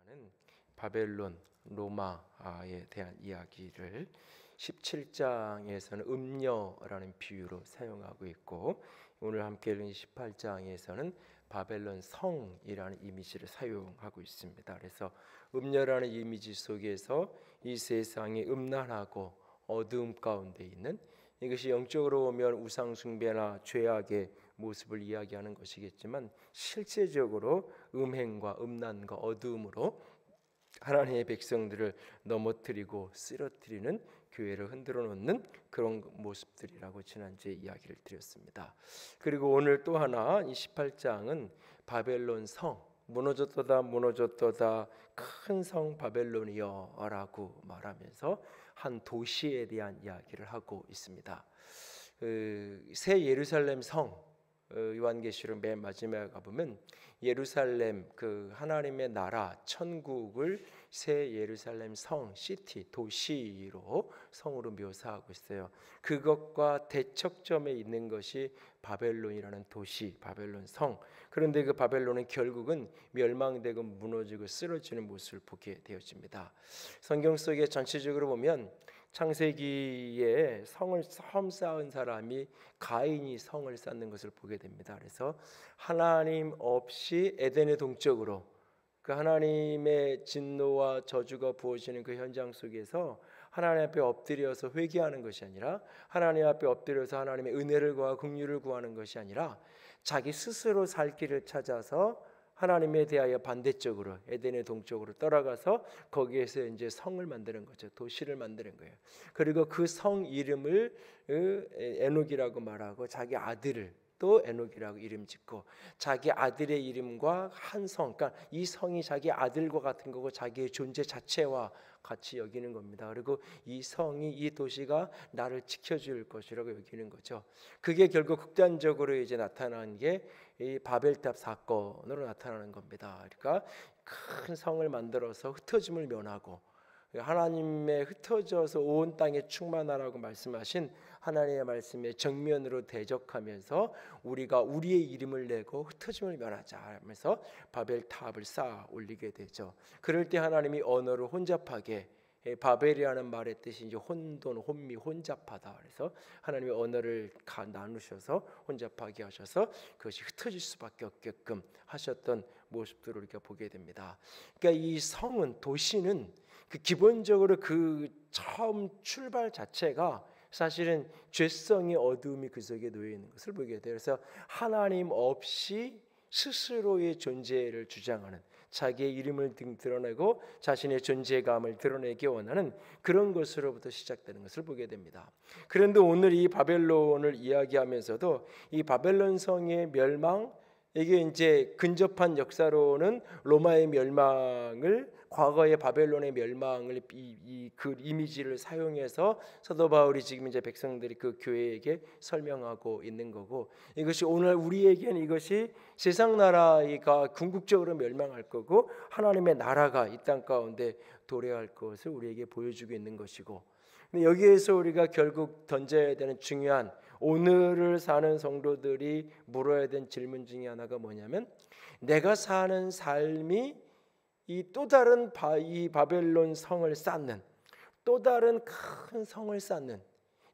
시간은 바벨론, 로마에 대한 이야기를 17장에서는 음녀라는 비유로 사용하고 있고, 오늘 함께 읽은 18장에서는 바벨론 성이라는 이미지를 사용하고 있습니다. 그래서 음녀라는 이미지 속에서 이 세상이 음란하고 어두움 가운데 있는, 이것이 영적으로 보면 우상 숭배나 죄악의 모습을 이야기하는 것이겠지만, 실제적으로 음행과 음란과 어두움으로 하나님의 백성들을 넘어뜨리고 쓰러뜨리는, 교회를 흔들어 놓는 그런 모습들이라고 지난주에 이야기를 드렸습니다. 그리고 오늘 또 하나, 이 18장은 바벨론 성, 무너졌도다 무너졌도다 큰 성 바벨론이여 라고 말하면서 한 도시에 대한 이야기를 하고 있습니다. 새 예루살렘 성, 요한계시록 맨 마지막에 가보면 예루살렘, 그 하나님의 나라 천국을 새 예루살렘 성, 시티, 도시로 성으로 묘사하고 있어요. 그것과 대척점에 있는 것이 바벨론이라는 도시, 바벨론 성. 그런데 그 바벨론은 결국은 멸망되고 무너지고 쓰러지는 모습을 보게 되어집니다. 성경 속에 전체적으로 보면 창세기에 성을 처음 쌓은 사람이 가인이 성을 쌓는 것을 보게 됩니다. 그래서 하나님 없이 에덴의 동쪽으로, 그 하나님의 진노와 저주가 부어지는 그 현장 속에서 하나님 앞에 엎드려서 회개하는 것이 아니라, 하나님 앞에 엎드려서 하나님의 은혜를 구하고 긍휼을 구하는 것이 아니라, 자기 스스로 살 길을 찾아서 하나님에 대하여 반대쪽으로 에덴의 동쪽으로 떠나가서 거기에서 이제 성을 만드는 거죠. 도시를 만드는 거예요. 그리고 그 성 이름을 에녹이라고 말하고, 자기 아들을 또 에녹이라고 이름 짓고, 자기 아들의 이름과 한 성, 그러니까 이 성이 자기 아들과 같은 거고 자기의 존재 자체와 같이 여기는 겁니다. 그리고 이 성이, 이 도시가 나를 지켜줄 것이라고 여기는 거죠. 그게 결국 극단적으로 이제 나타난 게 이 바벨탑 사건으로 나타나는 겁니다. 그러니까 큰 성을 만들어서 흩어짐을 면하고, 하나님의 ht어져서 온 땅에 충만하라고 말씀하신 하나님의 말씀에 정면으로 대적하면서 우리가 우리의 이름을 내고 흩어짐을 면하자 하면서 바벨탑을 쌓아 올리게 되죠. 그럴 때 하나님이 언어를 혼잡하게, 바벨이라는 말의 뜻이 이제 혼돈, 혼미, 혼잡하다. 그래서 하나님의 언어를 나누셔서 혼잡하게 하셔서 그것이 흩어질 수밖에 없게끔 하셨던 모습들을 우리가 보게 됩니다. 그러니까 이 성은, 도시는 그 기본적으로 그 처음 출발 자체가 사실은 죄성의 어두움이 그 속에 놓여 있는 것을 보게 돼요. 그래서 하나님 없이 스스로의 존재를 주장하는, 자기의 이름을 드러내고 자신의 존재감을 드러내기 원하는 그런 것으로부터 시작되는 것을 보게 됩니다. 그런데 오늘 이 바벨론을 이야기하면서도 이 바벨론 성의 멸망, 이게 이제 근접한 역사로는 로마의 멸망을, 과거의 바벨론의 멸망을 그 이미지를 사용해서 사도 바울이 지금 이제 백성들이 그 교회에게 설명하고 있는 거고, 이것이 오늘 우리에게는 이것이 세상 나라가 궁극적으로 멸망할 거고 하나님의 나라가 이 땅 가운데 도래할 것을 우리에게 보여주고 있는 것이고, 근데 여기에서 우리가 결국 던져야 되는 중요한, 오늘을 사는 성도들이 물어야 되는 질문 중에 하나가 뭐냐면, 내가 사는 삶이 이 또 다른 이 바벨론 성을 쌓는, 또 다른 큰 성을 쌓는,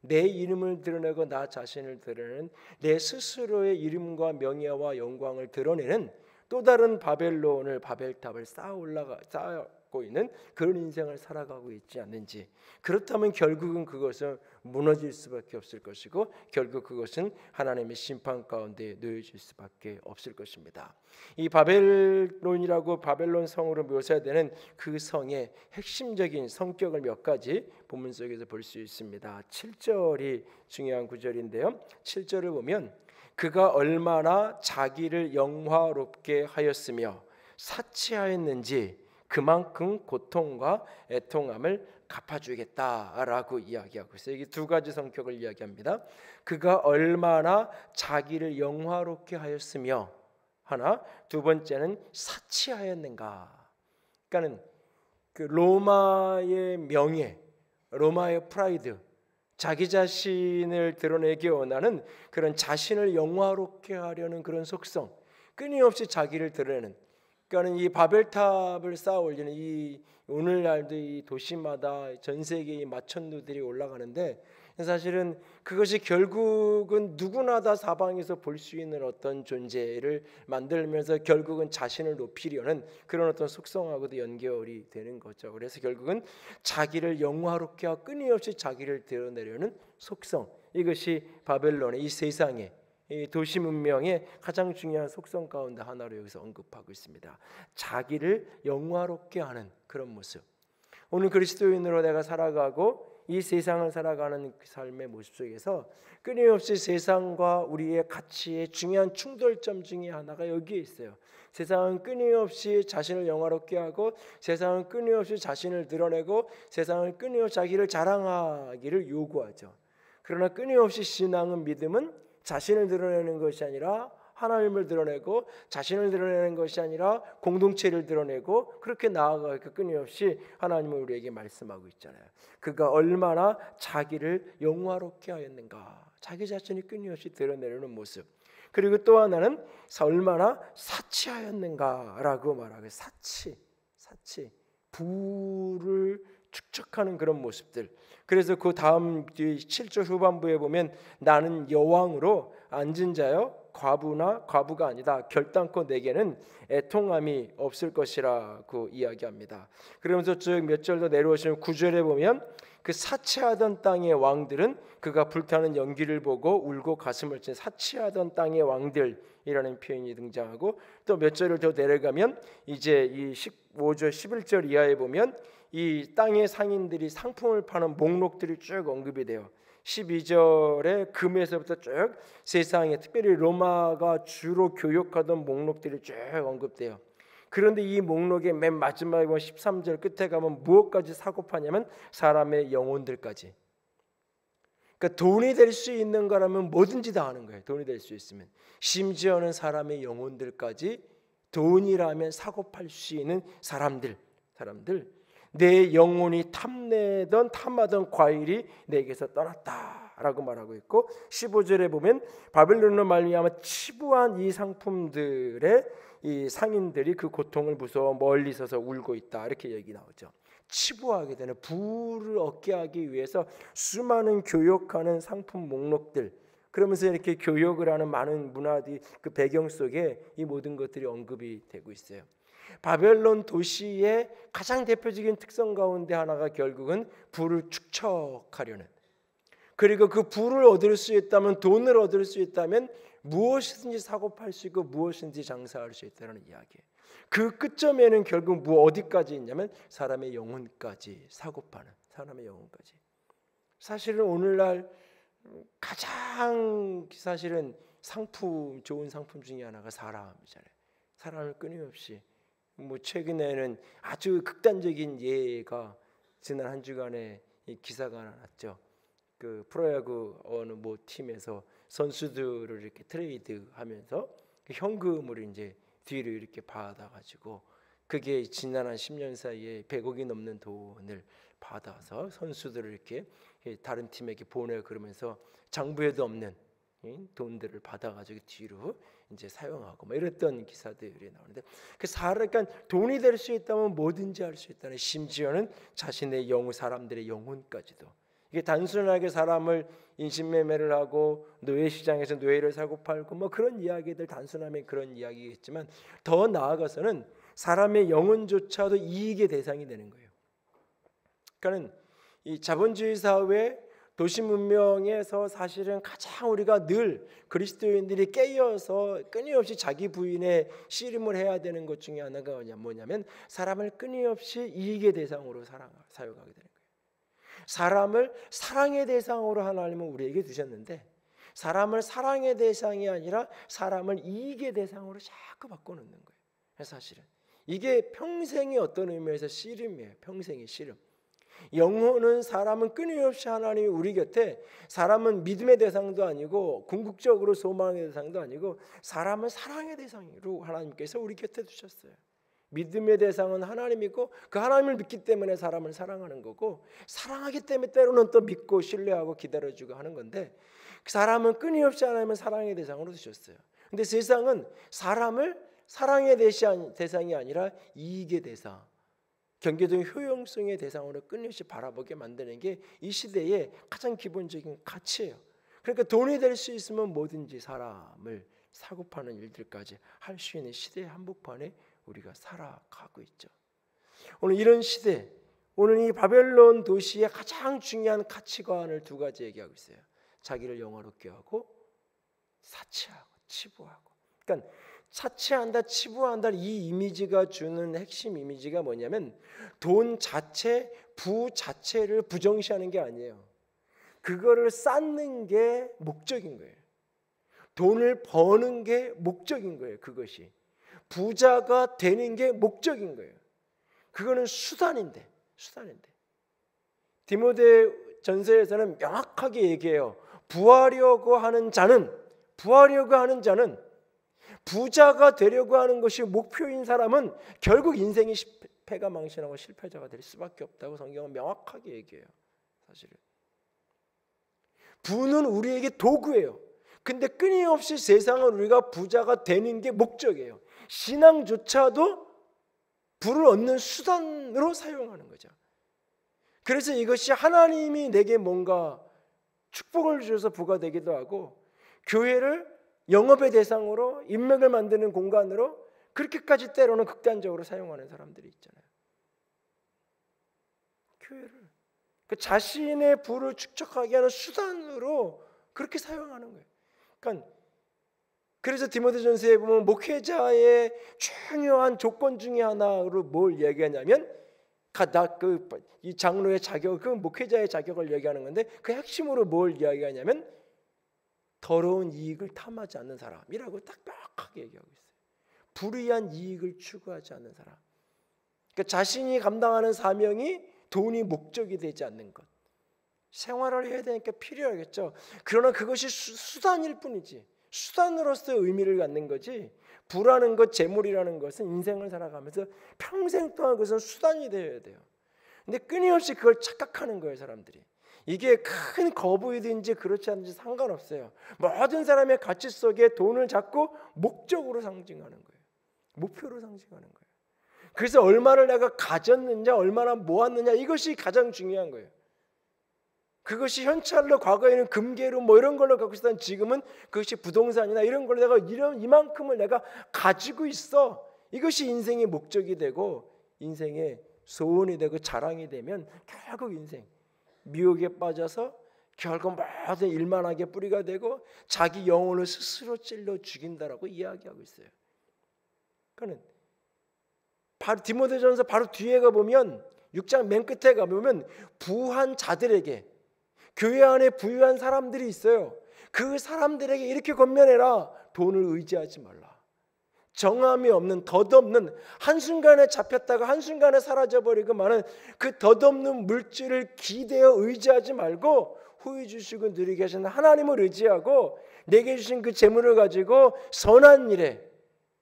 내 이름을 드러내고 나 자신을 드러내는, 내 스스로의 이름과 명예와 영광을 드러내는 또 다른 바벨론을, 바벨탑을 쌓고 있는 그런 인생을 살아가고 있지 않는지. 그렇다면 결국은 그것은 무너질 수밖에 없을 것이고, 결국 그것은 하나님의 심판 가운데 놓여질 수밖에 없을 것입니다. 이 바벨론이라고, 바벨론 성으로 묘사되는 그 성의 핵심적인 성격을 몇 가지 본문 속에서 볼 수 있습니다. 7절이 중요한 구절인데요, 7절을 보면 그가 얼마나 자기를 영화롭게 하였으며 사치하였는지 그만큼 고통과 애통함을 갚아주겠다라고 이야기하고 있어요. 이게 두 가지 성격을 이야기합니다. 그가 얼마나 자기를 영화롭게 하였으며 하나, 두 번째는 사치하였는가. 그러니까는 그 로마의 명예, 로마의 프라이드, 자기 자신을 드러내기 원하는 그런 자신을 영화롭게 하려는 그런 속성, 끊임없이 자기를 드러내는, 그러니까는 이 바벨탑을 쌓아 올리는 이 오늘날도 이 도시마다 전 세계의 마천루들이 올라가는데 사실은 그것이 결국은 누구나 다 사방에서 볼 수 있는 어떤 존재를 만들면서 결국은 자신을 높이려는 그런 어떤 속성하고도 연결이 되는 거죠. 그래서 결국은 자기를 영화롭게 하고 끊임없이 자기를 드러내려는 속성, 이것이 바벨론의 이 세상의 이 도시 문명의 가장 중요한 속성 가운데 하나로 여기서 언급하고 있습니다. 자기를 영화롭게 하는 그런 모습. 오늘 그리스도인으로 내가 살아가고 이 세상을 살아가는 그 삶의 모습 속에서 끊임없이 세상과 우리의 가치의 중요한 충돌점 중에 하나가 여기에 있어요. 세상은 끊임없이 자신을 영화롭게 하고, 세상은 끊임없이 자신을 드러내고, 세상은 끊임없이 자기를 자랑하기를 요구하죠. 그러나 끊임없이 신앙은, 믿음은 자신을 드러내는 것이 아니라 하나님을 드러내고, 자신을 드러내는 것이 아니라 공동체를 드러내고, 그렇게 나아가 끊임없이 하나님은 우리에게 말씀하고 있잖아요. 그가 얼마나 자기를 영화롭게 하였는가, 자기 자신이 끊임없이 드러내려는 모습. 그리고 또 하나는 얼마나 사치하였는가라고 말하고, 사치, 부를 축적하는 그런 모습들. 그래서 그 다음 7절 후반부에 보면 나는 여왕으로 앉은 자여 과부가 아니다. 결단코 내게는 애통함이 없을 것이라고 이야기합니다. 그러면서 쭉 몇 절 더 내려오시면 9절에 보면 그 사치하던 땅의 왕들은 그가 불타는 연기를 보고 울고 가슴을 친 사치하던 땅의 왕들이라는 표현이 등장하고, 또 몇 절을 더 내려가면 이제 이 15절 11절 이하에 보면 이 땅의 상인들이 상품을 파는 목록들이 쭉 언급이 돼요. 12절에 금에서부터 쭉 세상에 특별히 로마가 주로 교역하던 목록들이 쭉 언급돼요. 그런데 이 목록의 맨 마지막에 보면 13절 끝에 가면 무엇까지 사고 파냐면 사람의 영혼들까지. 그러니까 돈이 될 수 있는 거라면 뭐든지 다 하는 거예요. 돈이 될 수 있으면. 심지어는 사람의 영혼들까지 돈이라면 사고 팔 수 있는 사람들 내 영혼이 탐하던 과일이 내게서 떠났다라고 말하고 있고, 15절에 보면 바벨론으로 말미암아 치부한 이 상품들의 이 상인들이 그 고통을 무서워 멀리 서서 울고 있다, 이렇게 얘기 나오죠. 치부하게 되는, 부를 얻게 하기 위해서 수많은 교역하는 상품 목록들, 그러면서 이렇게 교역을 하는 많은 문화들이 그 배경 속에 이 모든 것들이 언급이 되고 있어요. 바벨론 도시의 가장 대표적인 특성 가운데 하나가 결국은 부를 축적하려는, 그리고 그 부를 얻을 수 있다면, 돈을 얻을 수 있다면 무엇이든지 사고 팔 수 있고 무엇이든지 장사할 수 있다는 이야기예요. 그 끝점에는 결국 어디까지 있냐면 사람의 영혼까지 사고 파는, 사람의 영혼까지. 사실은 오늘날 가장 사실은 좋은 상품 중에 하나가 사람이잖아요. 사람을 끊임없이, 최근에는 아주 극단적인 예가 지난 한 주간에 이 기사가 났죠. 그 프로야구 어느 팀에서 선수들을 이렇게 트레이드하면서 그 현금을 이제 뒤로 이렇게 받아가지고, 그게 지난 한 10년 사이에 100억이 넘는 돈을 받아서 선수들을 이렇게 다른 팀에게 보내, 그러면서 장부에도 없는 돈들을 받아가지고 뒤로 이제 사용하고 이랬던 기사들이 나오는데, 그러니까 돈이 될 수 있다면 뭐든지 할 수 있다는, 심지어는 자신의 사람들의 영혼까지도. 이게 단순하게 사람을 인신매매를 하고 노예 시장에서 노예를 사고 팔고 그런 이야기들, 단순하면 그런 이야기겠지만 더 나아가서는 사람의 영혼조차도 이익의 대상이 되는 거예요. 그러니까 이 자본주의 사회 도시 문명에서 사실은 가장 우리가 늘 그리스도인들이 깨어서 끊임없이 자기 부인의 씨름을 해야 되는 것 중에 하나가 뭐냐면 사람을 끊임없이 이익의 대상으로 사용하게 되는 거예요. 사람을 사랑의 대상으로 하나님은 우리에게 두셨는데, 사람을 사랑의 대상이 아니라 사람을 이익의 대상으로 자꾸 바꿔놓는 거예요. 사실은 이게 평생의 어떤 의미에서 씨름이에요. 평생의 씨름. 영혼은, 사람은 끊임없이 하나님이 우리 곁에, 사람은 믿음의 대상도 아니고 궁극적으로 소망의 대상도 아니고 사람은 사랑의 대상으로 하나님께서 우리 곁에 두셨어요. 믿음의 대상은 하나님이고 그 하나님을 믿기 때문에 사람을 사랑하는 거고, 사랑하기 때문에 때로는 또 믿고 신뢰하고 기다려주고 하는 건데, 사람은 끊임없이 하나님을 사랑의 대상으로 두셨어요. 근데 세상은 사람을 사랑의 대상이 아니라 이익의 대상, 경제적인 효용성의 대상으로 끊임없이 바라보게 만드는 게 이 시대의 가장 기본적인 가치예요. 그러니까 돈이 될 수 있으면 뭐든지 사람을 사고 파는 일들까지 할 수 있는 시대의 한복판에 우리가 살아가고 있죠. 오늘 이런 시대, 오늘 이 바벨론 도시의 가장 중요한 가치관을 두 가지 얘기하고 있어요. 자기를 영화롭게 하고 사치하고 치부하고. 그러니까 사치한다, 치부한다, 이 이미지가 주는 핵심 이미지가 뭐냐면 돈 자체, 부 자체를 부정시하는 게 아니에요. 그거를 쌓는 게 목적인 거예요. 돈을 버는 게 목적인 거예요. 그것이 부자가 되는 게 목적인 거예요. 그거는 수단인데. 디모데전서에서는 명확하게 얘기해요. 부하려고 하는 자는 부자가 되려고 하는 것이 목표인 사람은 결국 인생이 패가 망신하고 실패자가 될 수밖에 없다고 성경은 명확하게 얘기해요. 사실은 부는 우리에게 도구예요. 근데 끊임없이 세상은 우리가 부자가 되는 게 목적이에요. 신앙조차도 부를 얻는 수단으로 사용하는 거죠. 그래서 이것이 하나님이 내게 뭔가 축복을 주셔서 부가 되기도 하고, 교회를 영업의 대상으로, 인맥을 만드는 공간으로 그렇게까지 때로는 극단적으로 사용하는 사람들이 있잖아요. 교회를 그 자신의 부를 축적하게 하는 수단으로 그렇게 사용하는 거예요. 그러니까 그래서 디모데전서에 보면 목회자의 중요한 조건 중에 하나로 뭘 얘기하냐면 이 장로의 자격, 그 목회자의 자격을 얘기하는 건데 그 핵심으로 뭘 이야기하냐면 더러운 이익을 탐하지 않는 사람이라고 딱 명확하게 얘기하고 있어요. 불의한 이익을 추구하지 않는 사람. 그러니까 자신이 감당하는 사명이 돈이 목적이 되지 않는 것. 생활을 해야 되니까 필요하겠죠. 그러나 그것이 수단일 뿐이지, 수단으로서의 의미를 갖는 거지, 부라는 것, 재물이라는 것은 인생을 살아가면서 평생 동안 그것은 수단이 되어야 돼요. 근데 끊임없이 그걸 착각하는 거예요, 사람들이. 이게 큰 거부이든지 그렇지 않든지 상관없어요. 모든 사람의 가치 속에 돈을 자꾸 목적으로 상징하는 거예요. 목표로 상징하는 거예요. 그래서 얼마를 내가 가졌느냐, 얼마나 모았느냐, 이것이 가장 중요한 거예요. 그것이 현찰로, 과거에는 금괴로 뭐 이런 걸로 갖고 있었던, 지금은 그것이 부동산이나 이런 걸로 내가 이만큼을 내가 가지고 있어. 이것이 인생의 목적이 되고 인생의 소원이 되고 자랑이 되면 결국 인생 미혹에 빠져서 결국 모든 일만하게 뿌리가 되고 자기 영혼을 스스로 찔러 죽인다라고 이야기하고 있어요. 그러니까 바로 디모데전서 바로 뒤에 가보면 6장 맨 끝에 가보면 부한 자들에게, 교회 안에 부유한 사람들이 있어요. 그 사람들에게 이렇게 권면해라. 돈을 의지하지 말라. 정함이 없는, 덧없는, 한순간에 잡혔다가 한순간에 사라져버리고 마는 그 덧없는 물질을 기대어 의지하지 말고 후히 주시고 누리게 하시는 하나님을 의지하고 내게 주신 그 재물을 가지고 선한 일에,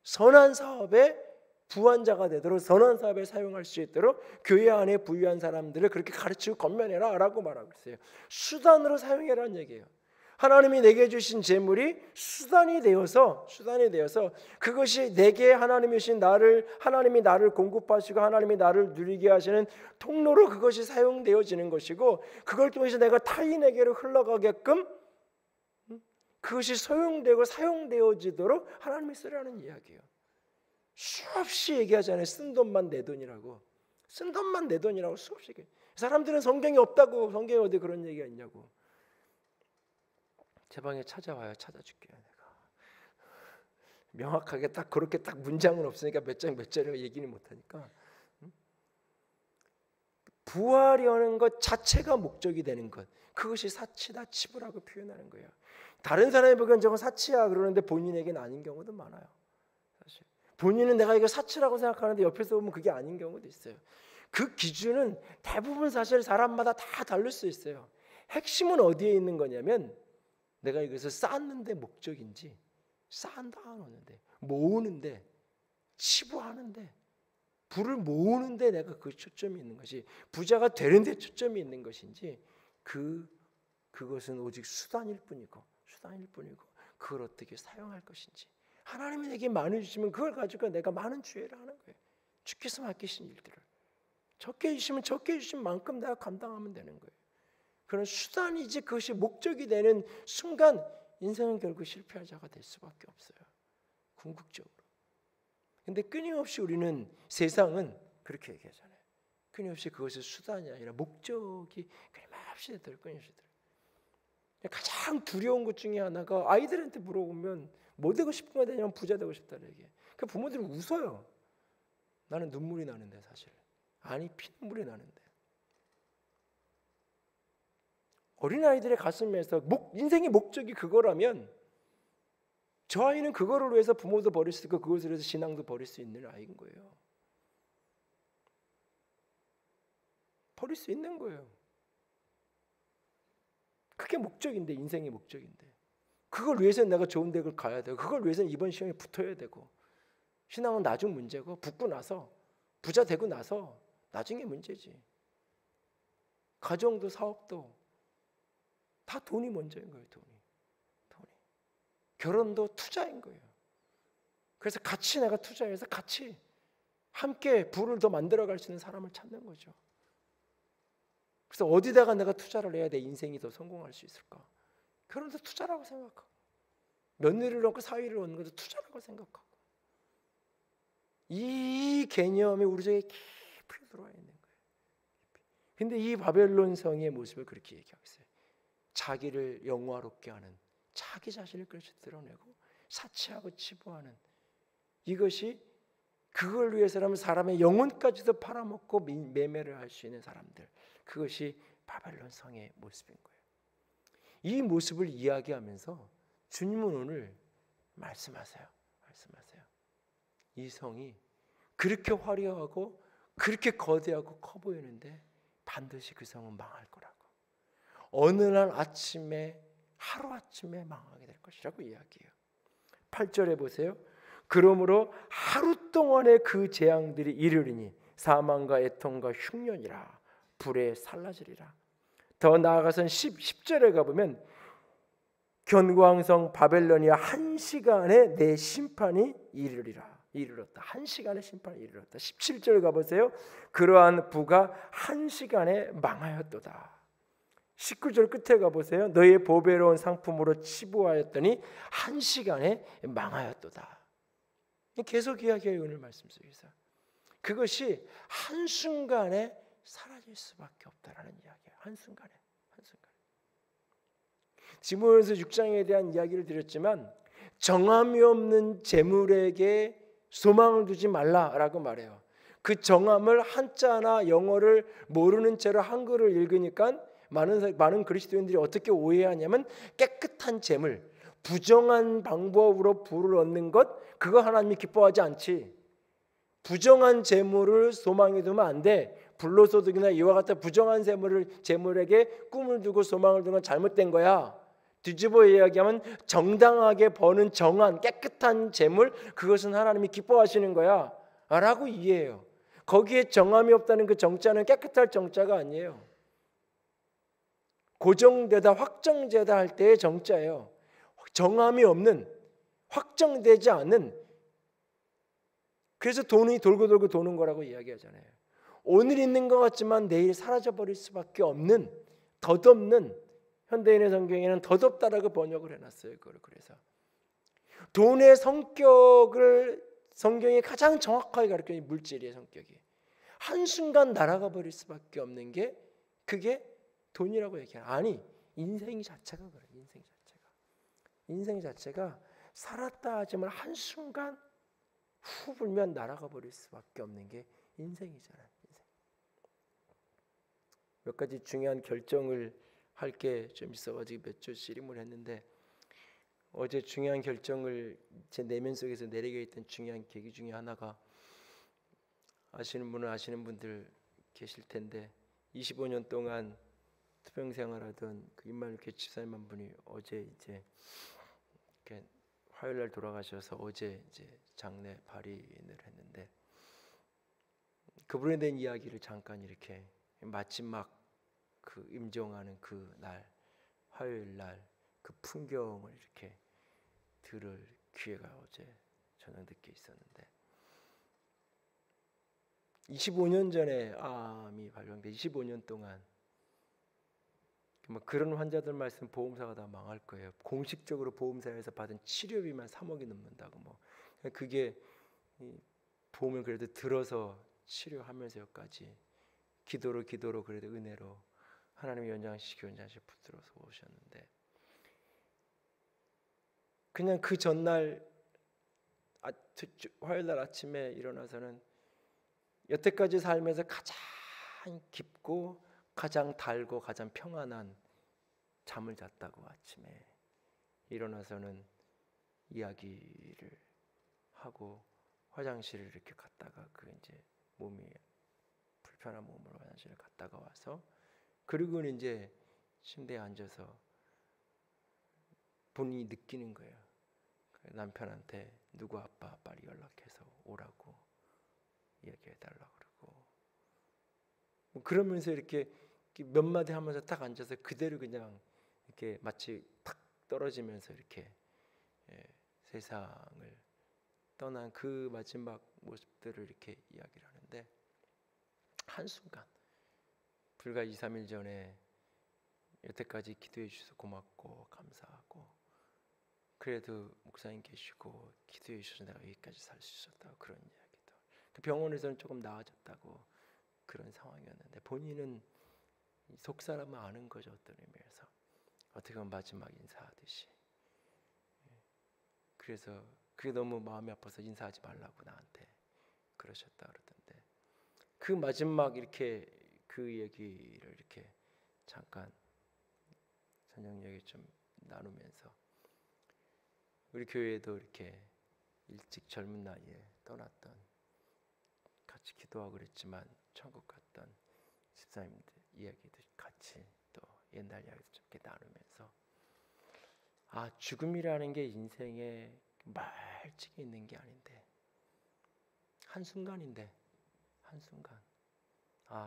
선한 사업에 부한 자가 되도록, 선한 사업에 사용할 수 있도록 교회 안에 부유한 사람들을 그렇게 가르치고 권면해라 라고 말하고 있어요. 수단으로 사용해라는 얘기예요. 하나님이 내게 주신 재물이 수단이 되어서 그것이 내게 하나님이 나를 공급하시고 하나님이 나를 누리게 하시는 통로로 그것이 사용되어지는 것이고, 그걸 통해서 내가 타인에게로 흘러가게끔 그것이 소용되고 사용되어지도록 하나님이 쓰라는 이야기예요. 수없이 얘기하잖아요. 쓴 돈만 내 돈이라고. 쓴 돈만 내 돈이라고 수없이 얘기해요. 사람들은 성경이 없다고, 성경에 어디 그런 얘기가 있냐고. 제 방에 찾아와요. 찾아줄게요. 내가 명확하게 딱 그렇게 딱 문장은 없으니까 몇 장 몇 절을 얘기는 못하니까. 부하려는 것 자체가 목적이 되는 것, 그것이 사치다, 치부라고 표현하는 거예요. 다른 사람이 보기엔 저건 사치야 그러는데 본인에게는 아닌 경우도 많아요. 사실 본인은 내가 이거 사치라고 생각하는데 옆에서 보면 그게 아닌 경우도 있어요. 그 기준은 대부분 사실 사람마다 다 다를 수 있어요. 핵심은 어디에 있는 거냐면 내가 이것을 쌓는데 목적인지, 쌓는다 하는데, 모으는데, 치부하는데, 부를 모으는데 내가 그 초점이 있는 것이, 부자가 되는데 초점이 있는 것인지, 그것은 오직 수단일 뿐이고 그걸 어떻게 사용할 것인지, 하나님이 내게 많이 주시면 그걸 가지고 내가 많은 주의를 하는 거예요. 주께서 맡기신 일들을 적게 주시면 적게 주신 만큼 내가 감당하면 되는 거예요. 그런 수단이지 그것이 목적이 되는 순간 인생은 결국 실패한 자가 될 수밖에 없어요. 궁극적으로. 근데 끊임없이 우리는 세상은 그렇게 얘기하잖아요. 끊임없이 그것이 수단이 아니라 목적이 끊임없이 되도록 끊임없이 되도록. 가장 두려운 것 중에 하나가 아이들한테 물어보면 뭐 되고 싶은 거 되냐면 부자 되고 싶다는 얘기예요. 그 부모들이 웃어요. 나는 눈물이 나는데 사실. 아니 피눈물이 나는데. 어린아이들의 가슴에서 인생의 목적이 그거라면 저 아이는 그거를 위해서 부모도 버릴 수 있고 그것을 위해서 신앙도 버릴 수 있는 아이인 거예요. 버릴 수 있는 거예요. 그게 목적인데 인생의 목적인데 그걸 위해서 내가 좋은 대학을 가야 되고 그걸 위해서 이번 시험에 붙어야 되고 신앙은 나중 문제고 붙고 나서 부자 되고 나서 나중에 문제지. 가정도 사업도 다 돈이 먼저인 거예요. 돈이. 결혼도 투자인 거예요. 그래서 같이 내가 투자해서 같이 함께 부를 더 만들어갈 수 있는 사람을 찾는 거죠. 그래서 어디다가 내가 투자를 해야 내 인생이 더 성공할 수 있을까? 결혼도 투자라고 생각하고 며느리를 얻고 사위를 얻는 것도 투자라고 생각하고 이 개념이 우리 속에 깊이 들어와 있는 거예요. 근데 이 바벨론 성의 모습을 그렇게 얘기하고 있어요. 자기를 영화롭게 하는 자기 자신을 그렇게 드러내고 사치하고 치부하는 이것이 그걸 위해서라면 사람의 영혼까지도 팔아먹고 매매를 할 수 있는 사람들 그것이 바벨론 성의 모습인 거예요. 이 모습을 이야기하면서 주님은 오늘 말씀하세요. 이 성이 그렇게 화려하고 그렇게 거대하고 커 보이는데 반드시 그 성은 망할 거라고. 어느 날 아침에 하루아침에 망하게 될 것이라고 이야기해요. 8절에 보세요. 그러므로 하루 동안의 그 재앙들이 이르리니 사망과 애통과 흉년이라 불에 살라지리라. 더 나아가서는 10절에 가보면 견고항성 바벨로니아 한 시간에 내 심판이 이르렀다. 한 시간에 심판이 이르렀다. 17절 가보세요. 그러한 부가 한 시간에 망하였도다. 19절 끝에 가보세요. 너의 보배로운 상품으로 치부하였더니 한 시간에 망하였도다. 계속 이야기해요. 오늘 말씀 속에서. 그것이 한순간에 사라질 수밖에 없다라는 이야기예요. 한순간에. 디모데후서 6장에 대한 이야기를 드렸지만 정함이 없는 재물에게 소망을 두지 말라라고 말해요. 그 정함을 한자나 영어를 모르는 채로 한글을 읽으니까 많은 그리스도인들이 어떻게 오해하냐면 깨끗한 재물, 부정한 방법으로 부를 얻는 것 그거 하나님이 기뻐하지 않지. 부정한 재물을 소망에 두면 안 돼. 불로소득이나 이와 같은 부정한 재물에게 꿈을 두고 소망을 두는 건 잘못된 거야. 뒤집어 이야기하면 정당하게 버는 정한 깨끗한 재물 그것은 하나님이 기뻐하시는 거야 라고 이해해요. 거기에 정함이 없다는 그 정자는 깨끗할 정자가 아니에요. 고정되다 확정되다 할 때의 정자예요. 정함이 없는 확정되지 않는 그래서 돈이 돌고 도는 거라고 이야기하잖아요. 오늘 있는 것 같지만 내일 사라져버릴 수밖에 없는 덧없는 현대인의 성경에는 덧없다라고 번역을 해놨어요. 그래서 돈의 성격을 성경이 가장 정확하게 가르치는 물질의 성격이 한순간 날아가 버릴 수밖에 없는 게 그게 돈이라고 얘기해요. 아니 인생 자체가 그래요. 인생 자체가 살았다 하지만 한순간 후 불면 날아가 버릴 수밖에 없는 게 인생이잖아요. 몇 가지 중요한 결정을 할 게 좀 있어가지고 몇 주 씨름을 했는데 어제 중요한 결정을 제 내면 속에서 내리게 했던 중요한 계기 중에 하나가 아시는 분은 아시는 분들 계실 텐데 25년 동안 투병 생활하던 그 임마누엘 집사님 한 분이 어제 이제 화요일 날 돌아가셔서 어제 이제 장례 발인을 했는데 그분에 대한 이야기를 잠깐 이렇게 마지막 그 임종하는 그 날 화요일 날 그 풍경을 이렇게 들을 기회가 어제 저녁 늦게 있었는데 25년 전에 암이 발병돼 25년 동안 뭐 그런 환자들 말씀 보험사가 다 망할 거예요. 공식적으로 보험사에서 받은 치료비만 3억이 넘는다고 뭐 그게 보험을 그래도 들어서 치료하면서까지 기도로 그래도 은혜로 하나님의 연장시키고 붙들어서 오셨는데 그냥 그 전날 화요일 날 아침에 일어나서는 여태까지 살면서 가장 깊고 가장 달고 가장 평안한 잠을 잤다고 아침에 일어나서는 이야기를 하고 화장실을 이렇게 갔다가 그 이제 몸이 불편한 몸으로 화장실을 갔다가 와서 그리고는 이제 침대에 앉아서 본인이 느끼는 거예요. 남편한테 누구 아빠 빨리 연락해서 오라고 얘기해달라 그러고 그러면서 이렇게 몇 마디 하면서 딱 앉아서 그대로 그냥 이렇게 마치 탁 떨어지면서 이렇게 세상을 떠난 그 마지막 모습들을 이렇게 이야기를 하는데 한순간 불과 2, 3일 전에 여태까지 기도해 주셔서 고맙고 감사하고 그래도 목사님 계시고 기도해 주셔서 내가 여기까지 살 수 있었다고 그런 이야기도 그 병원에서는 조금 나아졌다고 그런 상황이었는데 본인은 속 사람은 아는 거죠. 어떤 의미에서 어떻게 보면 마지막 인사하듯이 그래서 그게 너무 마음이 아파서 인사하지 말라고 나한테 그러셨다 그러던데 그 마지막 이렇게 그 얘기를 이렇게 잠깐 저녁 얘기 좀 나누면서 우리 교회에도 이렇게 일찍 젊은 나이에 떠났던 같이 기도하고 그랬지만 천국 갔던 집사님들 이야기도 같이 또 옛날 이야기도 좀 이렇게 나누면서 죽음이라는 게 인생에 멀찍이 있는 게 아닌데 한순간인데 한순간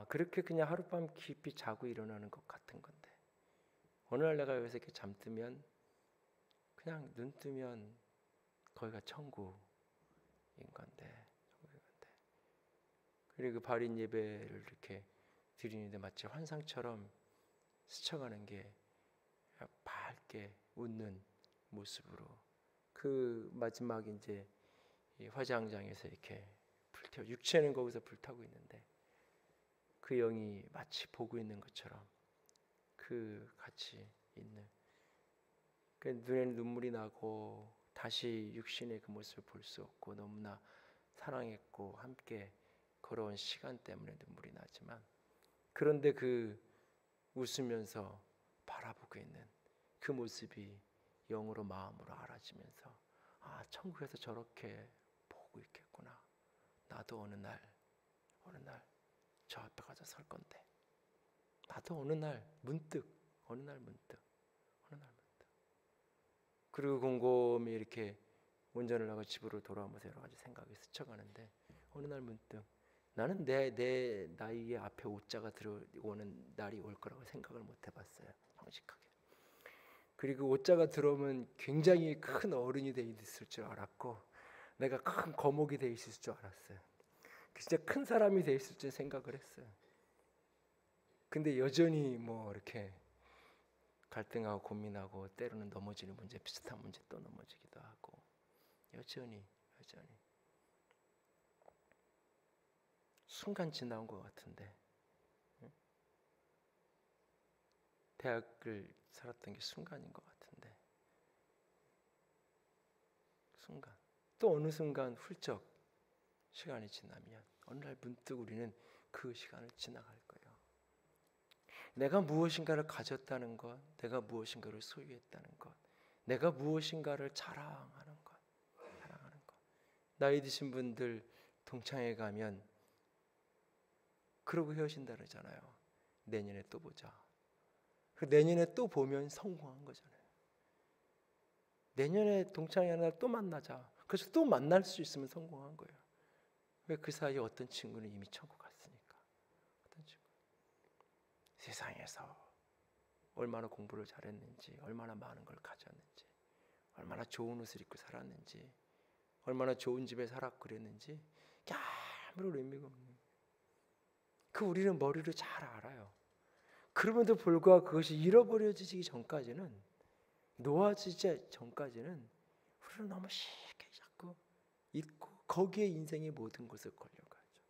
그렇게 그냥 하룻밤 깊이 자고 일어나는 것 같은 건데 어느 날 내가 여기서 이렇게 잠들면 그냥 눈 뜨면 거기가 천국인 건데 그리고 발인 예배를 이렇게 드리는데 마치 환상처럼 스쳐가는 게 밝게 웃는 모습으로 그 마지막 이제 이 화장장에서 이렇게 불태워 육체는 거기서 불타고 있는데 그 영이 마치 보고 있는 것처럼 그 같이 있는 그 눈에는 눈물이 나고 다시 육신의 그 모습을 볼 수 없고 너무나 사랑했고 함께 걸어온 시간 때문에 눈물이 나지만 그런데 그 웃으면서 바라보고 있는 그 모습이 영으로 마음으로 알아지면서 천국에서 저렇게 보고 있겠구나. 나도 어느 날 저 앞에 가서 설 건데 나도 어느 날 문득 그리고 곰곰이 이렇게 운전을 하고 집으로 돌아오면서 여러 가지 생각이 스쳐가는데 어느 날 문득 나는 내 나이에 앞에 오자가 들어오는 날이 올 거라고 생각을 못 해봤어요. 정직하게. 그리고 오자가 들어오면 굉장히 큰 어른이 돼 있을 줄 알았고 내가 큰 거목이 돼 있을 줄 알았어요. 진짜 큰 사람이 돼 있을 줄 생각을 했어요. 근데 여전히 뭐 이렇게 갈등하고 고민하고 때로는 넘어지는 문제 비슷한 문제 또 넘어지기도 하고 여전히 순간 지나온 것 같은데 대학을 살았던 게 순간인 것 같은데 순간 또 어느 순간 훌쩍 시간이 지나면 어느 날 문득 우리는 그 시간을 지나갈 거예요. 내가 무엇인가를 가졌다는 것, 내가 무엇인가를 소유했다는 것, 내가 무엇인가를 자랑하는 것. 나이 드신 분들 동창회 가면 그러고 헤어진다 그러잖아요. 내년에 또 보자. 내년에 또 보면 성공한 거잖아요. 내년에 동창회 하는 날 또 만나자. 그래서 또 만날 수 있으면 성공한 거예요. 왜 그 사이에 어떤 친구는 이미 천국 갔으니까. 어떤 친구 세상에서 얼마나 공부를 잘했는지, 얼마나 많은 걸 가졌는지, 얼마나 좋은 옷을 입고 살았는지, 얼마나 좋은 집에 살았고 그랬는지 아무런 의미가 없는 거예요. 그 우리는 머리로 잘 알아요. 그럼에도 불구하고 그것이 잃어버려지기 전까지는, 놓아지지 전까지는 우리는 너무 쉽게 자꾸 잊고 거기에 인생의 모든 것을 걸려가죠.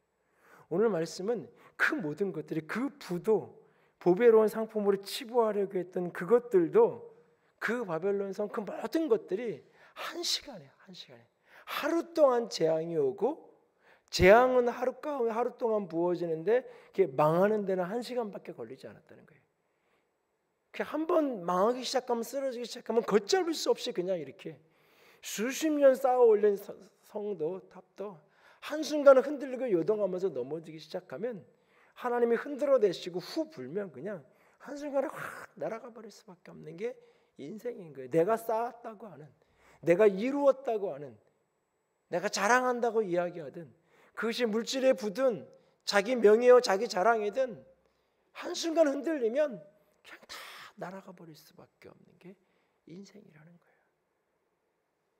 오늘 말씀은 그 모든 것들이, 그 부도 보배로운 상품으로 치부하려고 했던 그것들도, 그 바벨론 성 그 모든 것들이 한 시간에 하루 동안 재앙이 오고, 재앙은 하루 동안 부어지는데 그게 망하는 데는 1시간밖에 걸리지 않았다는 거예요. 한 번 망하기 시작하면, 쓰러지기 시작하면 걷잡을 수 없이 그냥 이렇게 수십 년 쌓아 올린 성도, 탑도 한순간에 흔들리고 요동하면서 넘어지기 시작하면, 하나님이 흔들어내시고 후 불면 그냥 한순간에 확 날아가 버릴 수밖에 없는 게 인생인 거예요. 내가 쌓았다고 하는, 내가 이루었다고 하는, 내가 자랑한다고 이야기하든, 그것이 물질의 부든 자기 명예와 자기 자랑이든 한순간 흔들리면 그냥 다 날아가 버릴 수밖에 없는 게 인생이라는 거예요.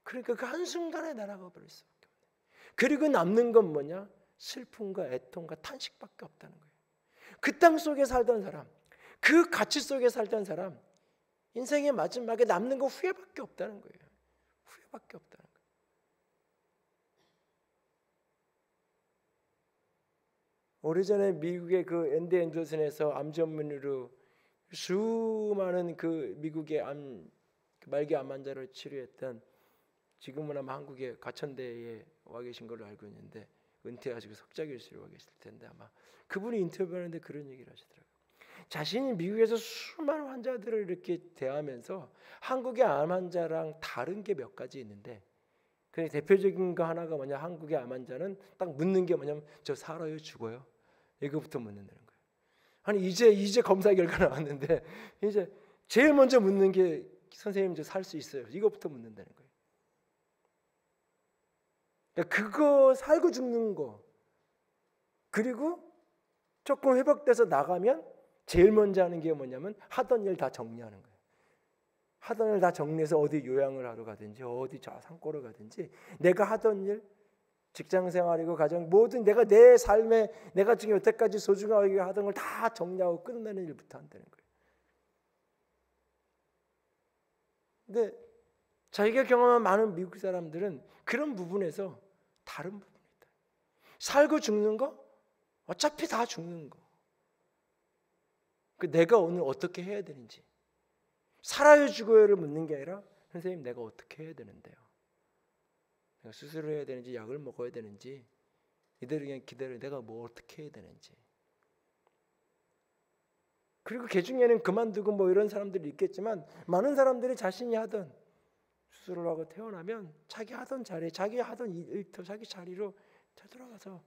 그러니까 그 한순간에 날아가 버릴 수밖에 없는 거예요. 그리고 남는 건 뭐냐? 슬픔과 애통과 탄식밖에 없다는 거예요. 그 땅 속에 살던 사람, 그 가치 속에 살던 사람, 인생의 마지막에 남는 거 후회밖에 없다는 거예요. 후회밖에 없다는 거예요. 오래전에 미국의 그 앤디 앤더슨에서 암 전문의로 수많은 그 미국의 말기 암 환자를 치료했던, 지금은 아마 한국의 가천대에 와 계신 걸로 알고 있는데, 은퇴하시고 석좌 교수로 와 계실 텐데, 아마 그분이 인터뷰하는데 그런 얘기를 하시더라고요. 자신이 미국에서 수많은 환자들을 이렇게 대하면서 한국의 암 환자랑 다른 게 몇 가지 있는데, 그 대표적인 거 하나가 뭐냐, 한국의 암 환자는 딱 묻는 게 뭐냐면, 저 살아요, 죽어요? 이거부터 묻는다는 거예요. 아니 이제 검사 결과 나왔는데 이제 제일 먼저 묻는 게, 선생님 저 살 수 있어요? 이거부터 묻는다는 거예요. 그러니까 그거 살고 죽는 거, 그리고 조금 회복돼서 나가면 제일 먼저 하는 게 뭐냐면 하던 일 다 정리하는 거예요. 하던 일 다 정리해서 어디 요양을 하러 가든지, 어디 저 산골을 가든지, 내가 하던 일, 직장생활이고 가정, 모든 내가 내 삶에 내가 지금 여태까지 소중하게 하던 걸 다 정리하고 끝내는 일부터 한다는 거예요. 근데 자기가 경험한 많은 미국 사람들은 그런 부분에서 다른 부분이다. 살고 죽는 거 어차피 다 죽는 거. 그 내가 오늘 어떻게 해야 되는지, 살아요 죽어요를 묻는 게 아니라, 선생님 내가 어떻게 해야 되는데요? 내가 수술을 해야 되는지, 약을 먹어야 되는지, 이대로 그냥 기다려, 내가 뭐 어떻게 해야 되는지. 그리고 그 중에는 그만두고 뭐 이런 사람들이 있겠지만, 많은 사람들이 자신이 하던, 수술을 하고 태어나면 자기 하던 자리, 자기 하던 일터, 자기 자리로 되돌아가서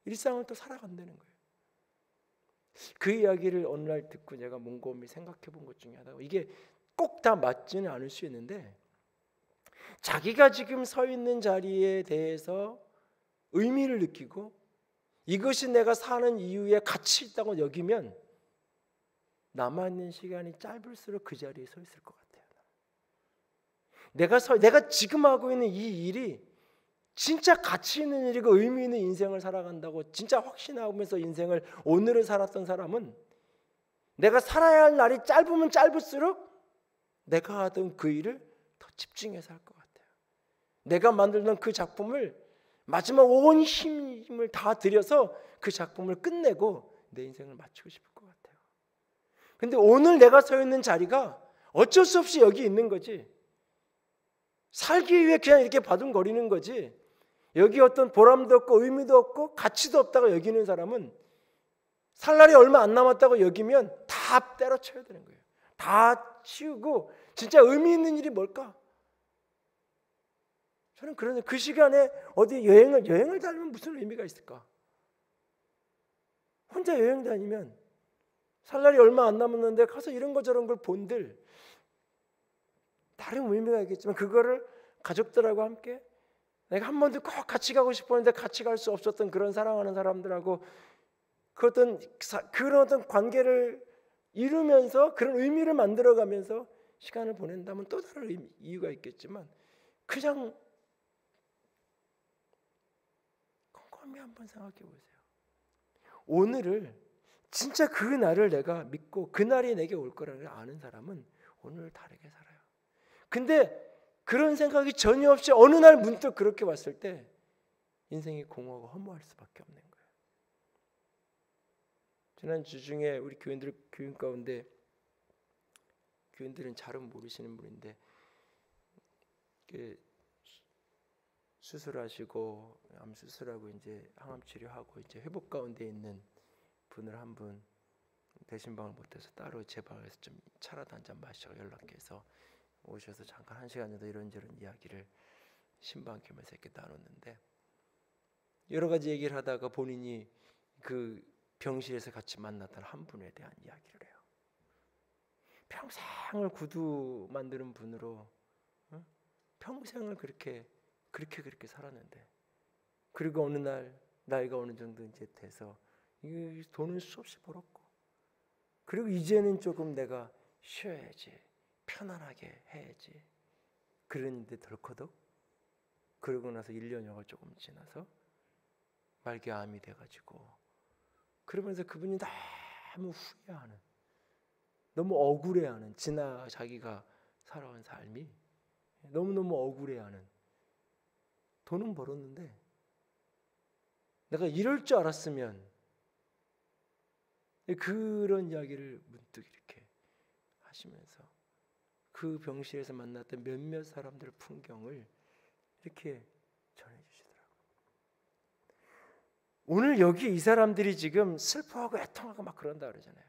일상을 또 살아간다는 거예요. 그 이야기를 어느 날 듣고 제가 곰곰이 생각해 본 것 중에 하나가, 이게 꼭 다 맞지는 않을 수 있는데, 자기가 지금 서 있는 자리에 대해서 의미를 느끼고 이것이 내가 사는 이유에 가치 있다고 여기면, 남아있는 시간이 짧을수록 그 자리에 서 있을 것 같아요. 내가 지금 하고 있는 이 일이 진짜 가치 있는 일이고 의미 있는 인생을 살아간다고 진짜 확신하면서 인생을 오늘을 살았던 사람은, 내가 살아야 할 날이 짧으면 짧을수록 내가 하던 그 일을 더 집중해서 할 것 같아요. 내가 만들던 그 작품을 마지막 온 힘을 다 들여서 그 작품을 끝내고 내 인생을 마치고 싶을 것 같아요. 근데 오늘 내가 서 있는 자리가 어쩔 수 없이 여기 있는 거지, 살기 위해 그냥 이렇게 바둥거리는 거지, 여기 어떤 보람도 없고 의미도 없고 가치도 없다고 여기는 사람은, 살 날이 얼마 안 남았다고 여기면 다 때려쳐야 되는 거예요. 다 치우고 진짜 의미 있는 일이 뭘까? 저는 그러는, 그 시간에 어디 여행을 다니면 무슨 의미가 있을까? 혼자 여행 다니면 살 날이 얼마 안 남았는데 가서 이런 거 저런 걸 본들 다른 의미가 있겠지만, 그거를 가족들하고 함께, 내가 한 번도 꼭 같이 가고 싶었는데 같이 갈 수 없었던 그런 사랑하는 사람들하고 그런 어떤 관계를 이루면서 그런 의미를 만들어가면서 시간을 보낸다면 또 다른 이유가 있겠지만 그냥 곰곰이 한번 생각해 보세요. 오늘을 진짜 그 날을 내가 믿고 그 날이 내게 올 거라는 걸 아는 사람은 오늘을 다르게 살아요. 근데 그런 생각이 전혀 없이 어느 날 문득 그렇게 왔을 때 인생이 공허하고 허무할 수밖에 없는 거예요. 지난주 중에 우리 교인들 교인 가운데 교인들은 잘은 모르시는 분인데 수술하시고 암 수술하고 이제 항암 치료하고 이제 회복 가운데 있는 분을 한 분 대신방을 못해서 따로 제 방에서 좀 차라도 한 잔 마시고 연락해서 오셔서 잠깐 1시간 정도 이런저런 이야기를 신방 겸해서 이렇게 나눴는데 여러 가지 얘기를 하다가 본인이 그 병실에서 같이 만났던 한 분에 대한 이야기를 해요. 평생을 구두 만드는 분으로 평생을 그렇게 살았는데 그리고 어느 날 나이가 어느 정도 이제 돼서 이 돈은 수없이 벌었고 그리고 이제는 조금 내가 쉬어야지 편안하게 해야지 그랬는데 덜커덕 그러고 나서 1년여가 조금 지나서 말기암이 돼가지고 그러면서 그분이 너무 후회하는 너무 억울해하는 자기가 살아온 삶이 너무너무 억울해하는 돈은 벌었는데 내가 이럴 줄 알았으면 그런 이야기를 문득 이렇게 하시면서 그 병실에서 만났던 몇몇 사람들의 풍경을 이렇게 전해주시더라고요. 오늘 여기 이 사람들이 지금 슬퍼하고 애통하고 막 그런다 그러잖아요.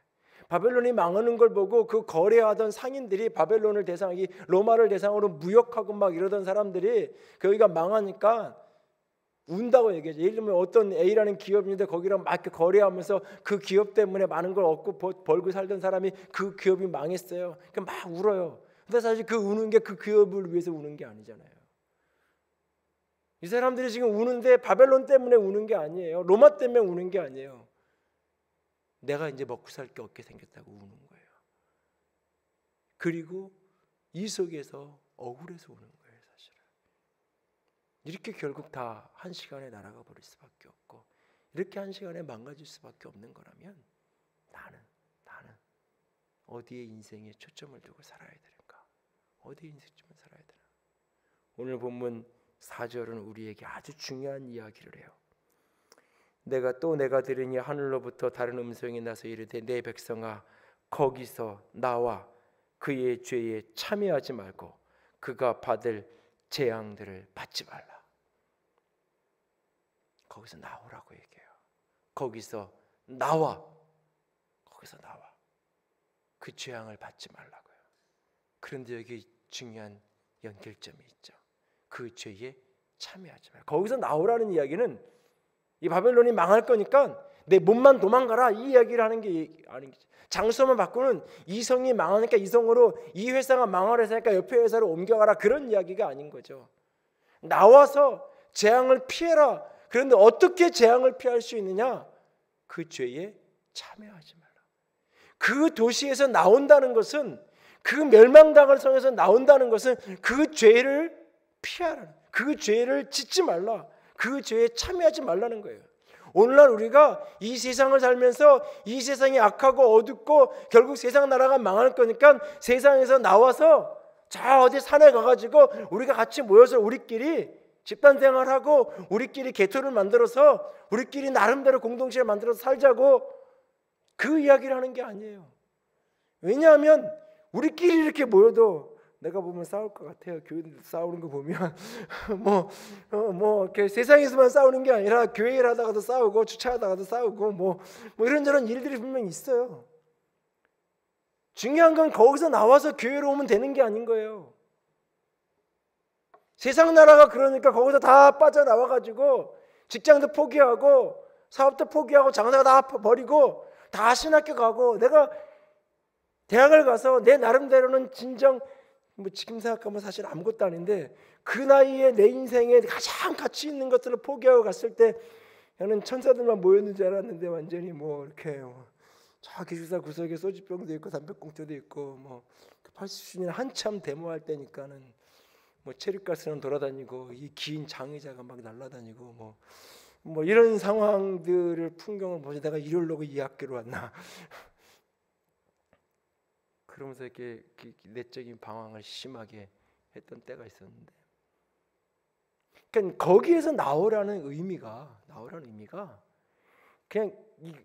바벨론이 망하는 걸 보고 그 거래하던 상인들이 바벨론을 대상하기 로마를 대상으로 무역하고 막 이러던 사람들이 거기가 망하니까 운다고 얘기하죠. 예를 들면 어떤 A라는 기업인데 거기랑 막 이렇게 거래하면서 그 기업 때문에 많은 걸 얻고 벌고 살던 사람이 그 기업이 망했어요. 그러니까 막 울어요. 근데 사실 그 우는 게 그 기업을 위해서 우는 게 아니잖아요. 이 사람들이 지금 우는데 바벨론 때문에 우는 게 아니에요. 로마 때문에 우는 게 아니에요. 내가 이제 먹고 살 게 없게 생겼다고 우는 거예요. 그리고 이 속에서 억울해서 우는 거예요. 사실은 이렇게 결국 다 한 시간에 날아가 버릴 수밖에 없고 이렇게 한 시간에 망가질 수밖에 없는 거라면 나는 어디에 인생에 초점을 두고 살아야 되는가? 어디에 인생점을 살아야 되나? 오늘 본문 4절은 우리에게 아주 중요한 이야기를 해요. 내가 들으니 하늘로부터 다른 음성이 나서 이르되 내 백성아 거기서 나와 그의 죄에 참여하지 말고 그가 받을 재앙들을 받지 말라. 거기서 나오라고 얘기해요. 거기서 나와 그 재앙을 받지 말라고요. 그런데 여기 중요한 연결점이 있죠. 그 죄에 참여하지 말고 거기서 나오라는 이야기는 이 바벨론이 망할 거니까 내 몸만 도망가라 이 이야기를 하는 게 아니겠지. 장소만 바꾸는 이 성이 망하니까 이 성으로 이 회사가 망할 회사니까 옆에 회사로 옮겨가라 그런 이야기가 아닌 거죠. 나와서 재앙을 피해라. 그런데 어떻게 재앙을 피할 수 있느냐? 그 죄에 참여하지 말라. 그 도시에서 나온다는 것은 그 멸망당할 성에서 나온다는 것은 그 죄를 피하라. 그 죄를 짓지 말라. 그 죄에 참여하지 말라는 거예요. 오늘날 우리가 이 세상을 살면서 이 세상이 악하고 어둡고 결국 세상 나라가 망할 거니까 세상에서 나와서 저 어디 산에 가가지고 우리가 같이 모여서 우리끼리 집단 생활하고 우리끼리 개토를 만들어서 우리끼리 나름대로 공동체를 만들어서 살자고 그 이야기를 하는 게 아니에요. 왜냐하면 우리끼리 이렇게 모여도 내가 보면 싸울 것 같아요. 교회들 싸우는 거 보면 이렇게 세상에서만 싸우는 게 아니라 교회 일 하다가도 싸우고 주차하다가도 싸우고 뭐 이런저런 일들이 분명히 있어요. 중요한 건 거기서 나와서 교회로 오면 되는 게 아닌 거예요. 세상 나라가 그러니까 거기서 다 빠져나와가지고 직장도 포기하고 사업도 포기하고 장사가 다 버리고 다 신학교 가고 내가 대학을 가서 내 나름대로는 진정 지금 생각하면 사실 아무것도 아닌데 그 나이에 내 인생에 가장 가치 있는 것들을 포기하고 갔을 때 저는 천사들만 모였는 줄 알았는데 완전히 이렇게 저 기숙사 구석에 소주병도 있고 담배꽁초도 있고 80주년 한참 데모할 때니까는 뭐 체류가스는 돌아다니고 이 긴 장의자가 막 날아다니고 뭐 이런 상황들을 풍경을 보시다가 이러려고 이 학교로 왔나 그러면서 이렇게 내적인 방황을 심하게 했던 때가 있었는데, 그러니까 거기에서 나오라는 의미가 그냥 이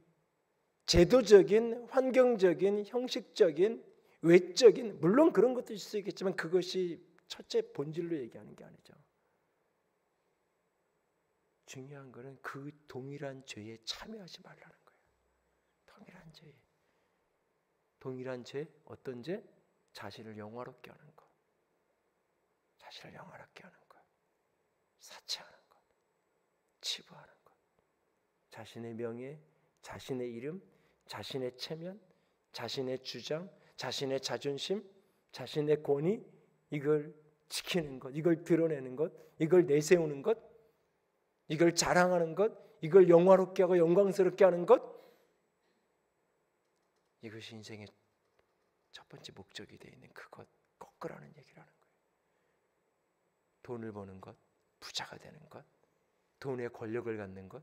제도적인, 환경적인, 형식적인, 외적인, 물론 그런 것도 있을 수 있겠지만 그것이 첫째 본질로 얘기하는 게 아니죠. 중요한 것은 그 동일한 죄에 참여하지 말라는 거예요. 동일한 죄. 동일한 죄, 어떤 죄? 자신을 영화롭게 하는 것. 자신을 영화롭게 하는 것. 사치하는 것. 치부하는 것. 자신의 명예, 자신의 이름, 자신의 체면, 자신의 주장, 자신의 자존심, 자신의 권위, 이걸 지키는 것, 이걸 드러내는 것, 이걸 내세우는 것, 이걸 자랑하는 것, 이걸 영화롭게 하고 영광스럽게 하는 것, 이것이 인생의 첫 번째 목적이 되어 있는 그것, 꺾으라는 얘기를 하는 거예요. 돈을 버는 것, 부자가 되는 것, 돈의 권력을 갖는 것,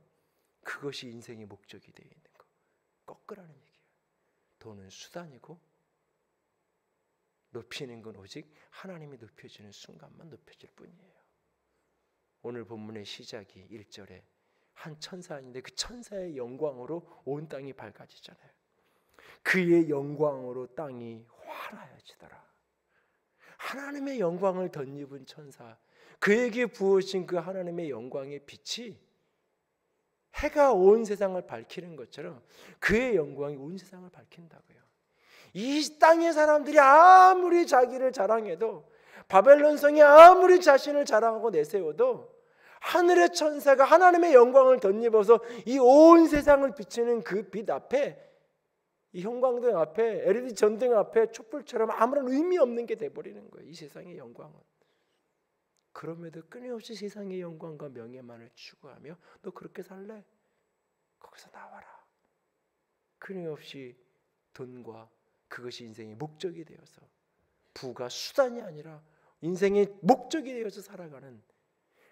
그것이 인생의 목적이 되어 있는 것, 꺾으라는 얘기예요. 돈은 수단이고 높이는 건 오직 하나님이 높여주는 순간만 높여질 뿐이에요. 오늘 본문의 시작이 1절에 한 천사인데 그 천사의 영광으로 온 땅이 밝아지잖아요. 그의 영광으로 땅이 환하여지더라. 하나님의 영광을 덧입은 천사, 그에게 부어진 그 하나님의 영광의 빛이 해가 온 세상을 밝히는 것처럼 그의 영광이 온 세상을 밝힌다고요. 이 땅의 사람들이 아무리 자기를 자랑해도, 바벨론 성이 아무리 자신을 자랑하고 내세워도 하늘의 천사가 하나님의 영광을 덧입어서 이 온 세상을 비치는 그 빛 앞에, 이 형광등 앞에, LED 전등 앞에 촛불처럼 아무런 의미 없는 게 돼버리는 거예요. 이 세상의 영광은. 그럼에도 끊임없이 세상의 영광과 명예만을 추구하며 너 그렇게 살래? 거기서 나와라. 끊임없이 돈과 그것이 인생의 목적이 되어서, 부가 수단이 아니라 인생의 목적이 되어서 살아가는,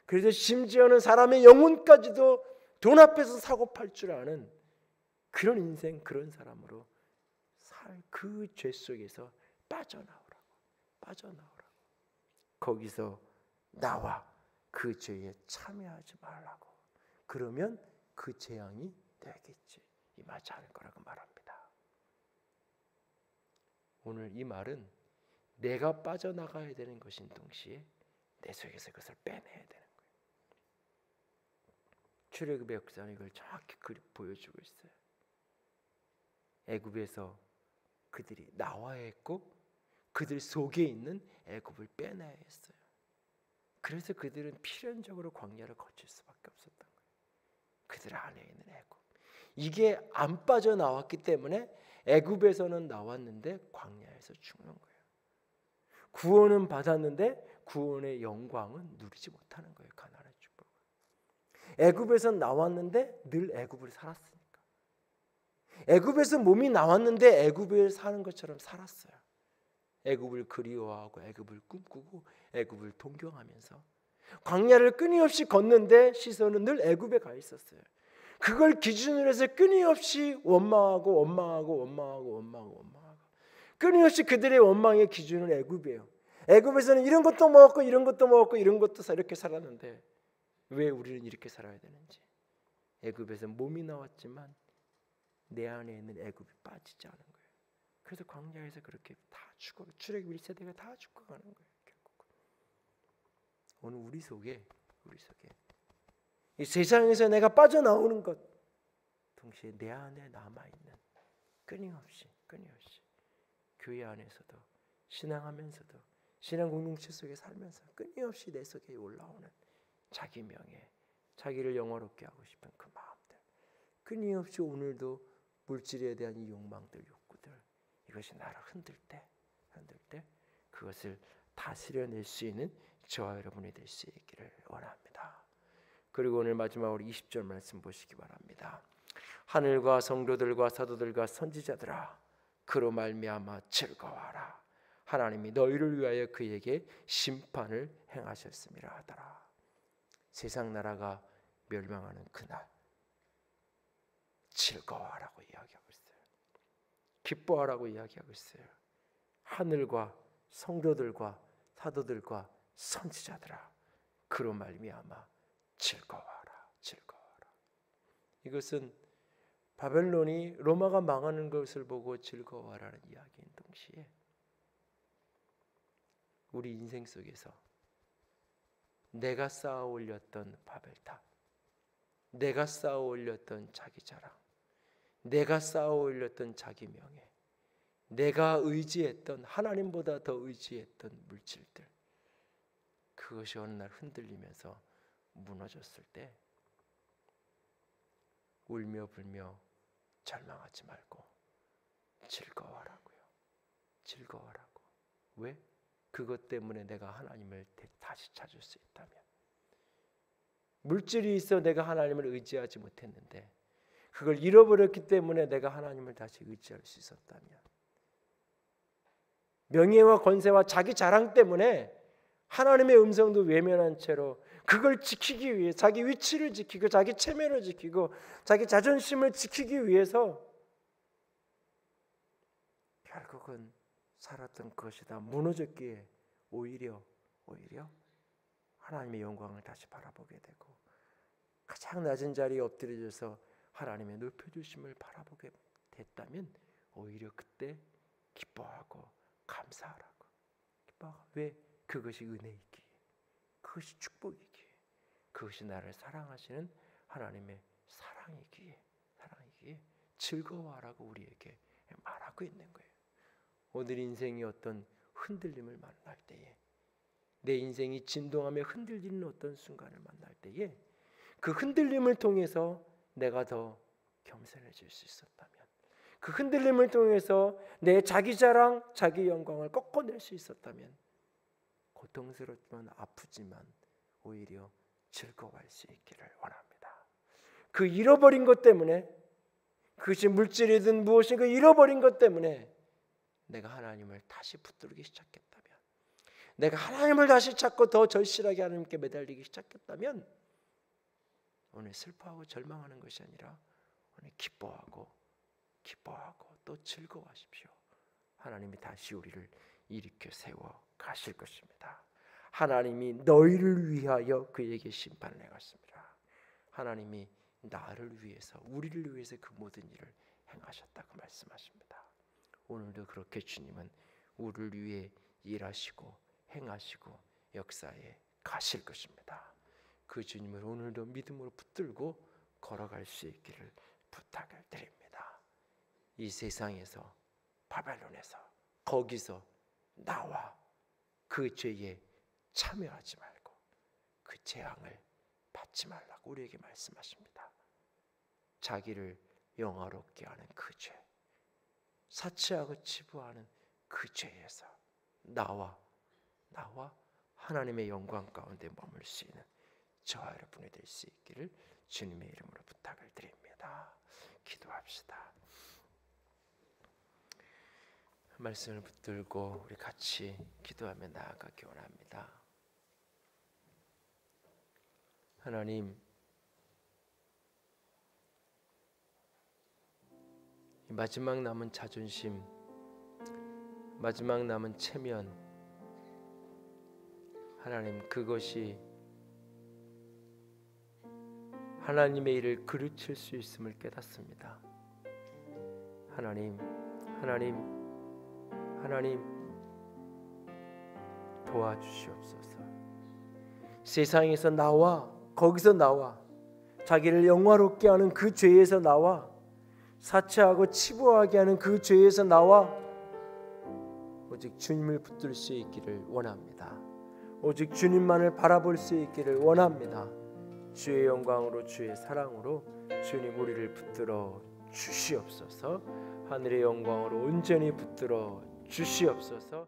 그래서 심지어는 사람의 영혼까지도 돈 앞에서 사고 팔 줄 아는 그런 인생, 그런 사람으로 살 그 죄 속에서 빠져나오라고. 거기서 나와 그 죄에 참여하지 말라고. 그러면 그 재앙이 되겠지. 임하지 않을 거라고 말합니다. 오늘 이 말은 내가 빠져나가야 되는 것인 동시에 내 속에서 그것을 빼내야 되는 거예요. 출애굽의 역사는 이걸 정확히 보여주고 있어요. 애굽에서 그들이 나와야 했고 그들 속에 있는 애굽을 빼내야 했어요. 그래서 그들은 필연적으로 광야를 거칠 수밖에 없었던 거예요. 그들 안에 있는 애굽. 이게 안 빠져나왔기 때문에 애굽에서는 나왔는데 광야에서 죽는 거예요. 구원은 받았는데 구원의 영광은 누리지 못하는 거예요. 가나안의 축복을. 애굽에서 나왔는데 늘 애굽을 살았으니까. 애굽에서 몸이 나왔는데 애굽에 사는 것처럼 살았어요. 애굽을 그리워하고 애굽을 꿈꾸고 애굽을 동경하면서 광야를 끊임없이 걷는데 시선은 늘 애굽에 가 있었어요. 그걸 기준으로 해서 끊임없이 원망하고 끊임없이 그들의 원망의 기준은 애굽이에요. 애굽에서는 이런 것도 먹었고 이런 것도 먹었고 이런 것도 이렇게 살았는데 왜 우리는 이렇게 살아야 되는지. 애굽에서 몸이 나왔지만 내 안에 있는 애굽이 빠지지 않은 거예요. 그래서 광야에서 그렇게 다 죽어, 출애굽 1세대가 다 죽어가는 거예요. 결국 오늘 우리 속에 이 세상에서 내가 빠져나오는 것 동시에 내 안에 남아있는 끊임없이 교회 안에서도 신앙하면서도 신앙 공동체 속에 살면서 끊임없이 내 속에 올라오는 자기 명예, 자기를 영화롭게 하고 싶은 그 마음들, 끊임없이 오늘도 물질에 대한 이 욕망들, 욕구들, 이것이 나를 흔들 때 그것을 다스려낼 수 있는 저와 여러분이 될 수 있기를 원합니다. 그리고 오늘 마지막으로 20절 말씀 보시기 바랍니다. 하늘과 성도들과 사도들과 선지자들아, 그로 말미암아 즐거워하라. 하나님이 너희를 위하여 그에게 심판을 행하셨음이라 하더라. 세상 나라가 멸망하는 그날 즐거워하라고 이야기하고 있어요. 기뻐하라고 이야기하고 있어요. 하늘과 성도들과 사도들과 선지자들아, 그로 말미암아 즐거워하라, 즐거워하라. 이것은 바벨론이 로마가 망하는 것을 보고 즐거워하라는 이야기인 동시에 우리 인생 속에서 내가 쌓아 올렸던 바벨탑, 내가 쌓아 올렸던 자기 자랑, 내가 쌓아 올렸던 자기 명예, 내가 의지했던 하나님보다 더 의지했던 물질들, 그것이 어느 날 흔들리면서 무너졌을 때 울며 불며 절망하지 말고 즐거워하라고요. 즐거워하라고. 왜? 그것 때문에 내가 하나님을 다시 찾을 수 있다면, 물질이 있어 내가 하나님을 의지하지 못했는데 그걸 잃어버렸기 때문에 내가 하나님을 다시 의지할 수 있었다면, 명예와 권세와 자기 자랑 때문에 하나님의 음성도 외면한 채로 그걸 지키기 위해 자기 위치를 지키고 자기 체면을 지키고 자기 자존심을 지키기 위해서 결국은 살았던 것이 다 무너졌기에 오히려 하나님의 영광을 다시 바라보게 되고 가장 낮은 자리에 엎드려져서 하나님의 높여주심을 바라보게 됐다면 오히려 그때 기뻐하고 감사하라고. 왜? 그것이 은혜이기에, 그것이 축복이기에, 그것이 나를 사랑하시는 하나님의 사랑이기에 즐거워하라고 우리에게 말하고 있는 거예요. 오늘 인생이 어떤 흔들림을 만날 때에, 내 인생이 진동하며 흔들리는 어떤 순간을 만날 때에 그 흔들림을 통해서 내가 더 겸손해질 수 있었다면, 그 흔들림을 통해서 내 자기 자랑, 자기 영광을 꺾어낼 수 있었다면 고통스럽지만 아프지만 오히려 즐거워할 수 있기를 원합니다. 그 잃어버린 것 때문에, 그것이 물질이든 무엇이든 잃어버린 것 때문에 내가 하나님을 다시 붙들기 시작했다면, 내가 하나님을 다시 찾고 더 절실하게 하나님께 매달리기 시작했다면 오늘 슬퍼하고 절망하는 것이 아니라 오늘 기뻐하고 또 즐거워하십시오. 하나님이 다시 우리를 일으켜 세워 가실 것입니다. 하나님이 너희를 위하여 그에게 심판을 행하십니다. 하나님이 나를 위해서, 우리를 위해서 그 모든 일을 행하셨다고 말씀하십니다. 오늘도 그렇게 주님은 우리를 위해 일하시고 행하시고 역사에 가실 것입니다. 그 주님을 오늘도 믿음으로 붙들고 걸어갈 수 있기를 부탁을 드립니다. 이 세상에서, 바벨론에서, 거기서 나와 그 죄에 참여하지 말고 그 재앙을 받지 말라고 우리에게 말씀하십니다. 자기를 영화롭게 하는 그 죄, 사치하고 치부하는 그 죄에서 나와 하나님의 영광 가운데 머물 수 있는 저와 여러분이 될 수 있기를 주님의 이름으로 부탁을 드립니다. 기도합시다. 말씀을 붙들고 우리 같이 기도하며 나아가기 원합니다. 하나님, 마지막 남은 자존심, 마지막 남은 체면, 하나님, 그것이 하나님의 일을 그르칠 수 있음을 깨닫습니다. 하나님 도와주시옵소서. 세상에서 나와, 거기서 나와, 자기를 영화롭게 하는 그 죄에서 나와, 사치하고 치부하게 하는 그 죄에서 나와 오직 주님을 붙들 수 있기를 원합니다. 오직 주님만을 바라볼 수 있기를 원합니다. 주의 영광으로, 주의 사랑으로 주님 우리를 붙들어 주시옵소서. 하늘의 영광으로 온전히 붙들어 주시옵소서.